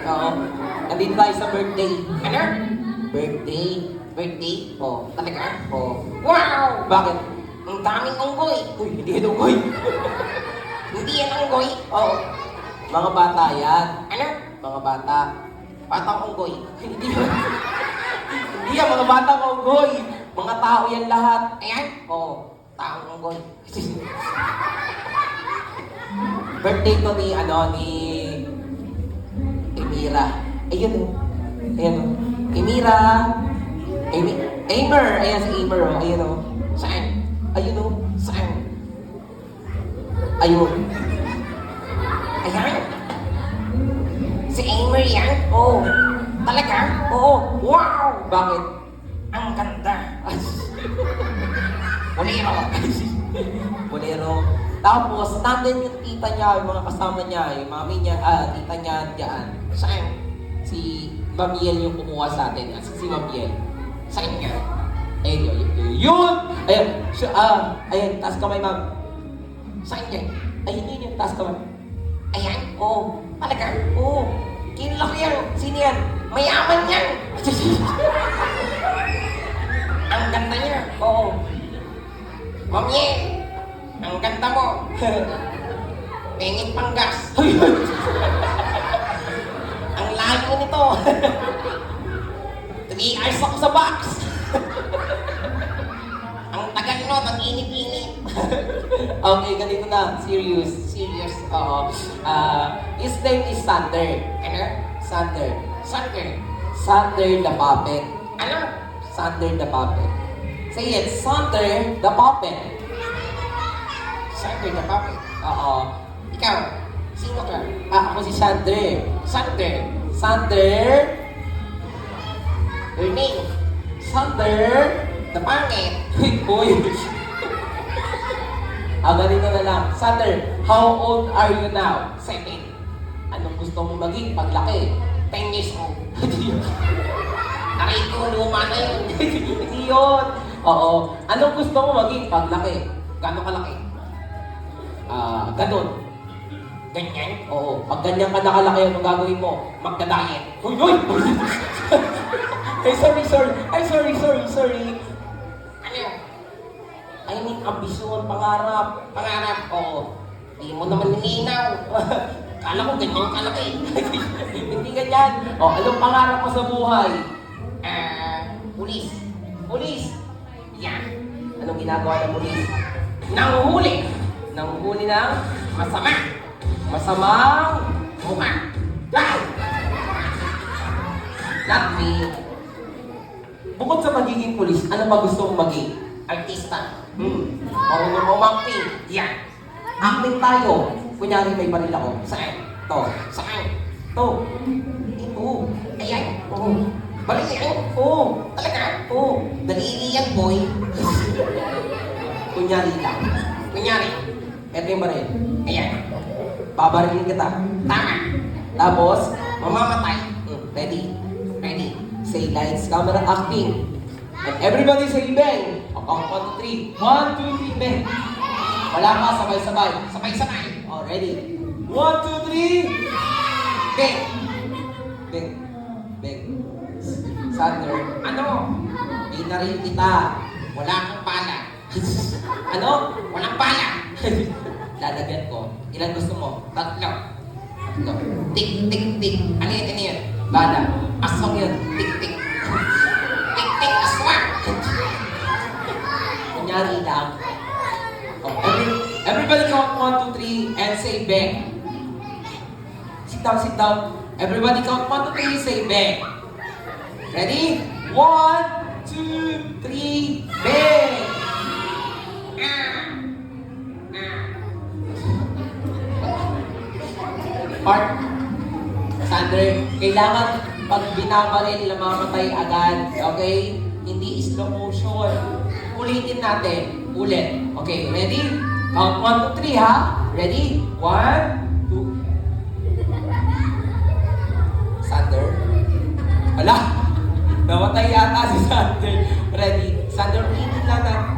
Oo. Nandito tayo sa birthday. Ano? Birthday? Birthday? Oh, talaga? Oh. Wow! Bakit? Ang daming unggoy. Uy, hindi yan unggoy. Hindi yan unggoy? Oo. Mga bata yan. Ano? Mga bata. Batang unggoy. Hindi yan. Hindi yan, mga batang unggoy. Mga tao yan lahat. Ayan? Oo. Taong unggoy. Birthday to ni, ni Emira. Ayun o. Ayan o. Emira. Aimer. Ayan si Aimer o. Ayun o. Saan? Ayun o. Saan? Ayun. Ayan. Si Aimer yan? Oo. Talaga? Oo. Wow! Bakit? Ang ganda. Bolero. Bolero. Tapos, nandun yung tita niya, yung mga kasama niya, yung mami niya, tita niya diyan. Saan? Si Mamiel yung kumuha sa atin. Si Mamiel. Saan nga? Ayun, yun! Ayun, ayun, taas kamay, ma'am. Saan yan? Ayun, yun yung taas kamay. Ayan? Oo. Talaga? Oo. Kinlaki yan. Sino yan? Mayaman yan. Ang ganda niya. Oo. Mamiel! Ang ganda mo. Pengit pang gas. Ang layo nito. 3 hours ako sa box. Ang tagal no, ang init-init. Okay, ganito na. Serious. Serious. Oo. His name is Sander. Ano? Sander. Sander. Sander the Puppet. Ano? Sander the Puppet. Say it. Sander the Puppet. Sander the Puppet. Oo. Ikaw, sino ka? Ako si Sander. Sander. Sander. Your name. Sander. The Pangit. Uy. Ganito na lang. Sander, how old are you now? 7. Anong gusto mong maging paglaki? 10 years old. Aray ko, luma na yun. Hindi yun. Oo. Anong gusto mo maging paglaki? Gano'ng kalaki? Ganun. Ganyan? Oo. Pag ganyan ka nakalaki, ano gagawin mo? Magda-diet. Uy, uy! Ay, sorry. Ano? I mean, ambisyon, pangarap. Pangarap? Oo. Di mo naman nilinaw. Kala ko ganyan kalaki. Hindi ganyan. O, anong pangarap mo sa buhay? Pulis. Pulis. Yan. Anong ginagawa ng pulis? Nanguhuli. Nanguhuli ng masama. Masamang mukha. Wow! Not me. Bukod sa pagiging pulis, ano pa gusto mong maging? Artista. Marunong mo umacting. Yan. Acting tayo. Kunyari may baril ako. Saan? To. Saan? To. Ito. Ayan. Oo. Baril yan? Oo. Talaga? Oo. Dalili yan, boy. Kunyari lang. Kunyari. Ito yung baril. Ayan. Babarilin kita. Tama. Tapos, mamamatay. Ready? Ready. Say lights, camera, acting. And everybody say bang. Count 1, 2, 3. 1, 2, 3, bang. Wala ka, sabay-sabay. Sabay-sabay. Oh, ready? 1, 2, 3. Bang. Bang. Bang. Sander. Ano? Binaril kita. Wala kang pala. Ano? Walang pala. Lalagyan ko. Ilan gusto mo? 3. Tik, tik, tik. Ano yan? Ano yan? Bala. Aswang yan. Tik, tik. Tik, tik, aswang. Kunyari lang. Oh, everybody count 1, 2, 3 and say bang. Sit down, sit down. Everybody count 1, 2, 3, say bang. Ready? 1, 2, 3, bang. Part, Sander, kailangan pag binabaril, namamatay agad, okay? Hindi slow motion. Ulitin natin. Ulit. Okay, ready? Count 1, 2, 3 ha? Ready? 1, 2. Sander? Wala. Namatay yata si Sander. Ready? Sander, ulitin lang na.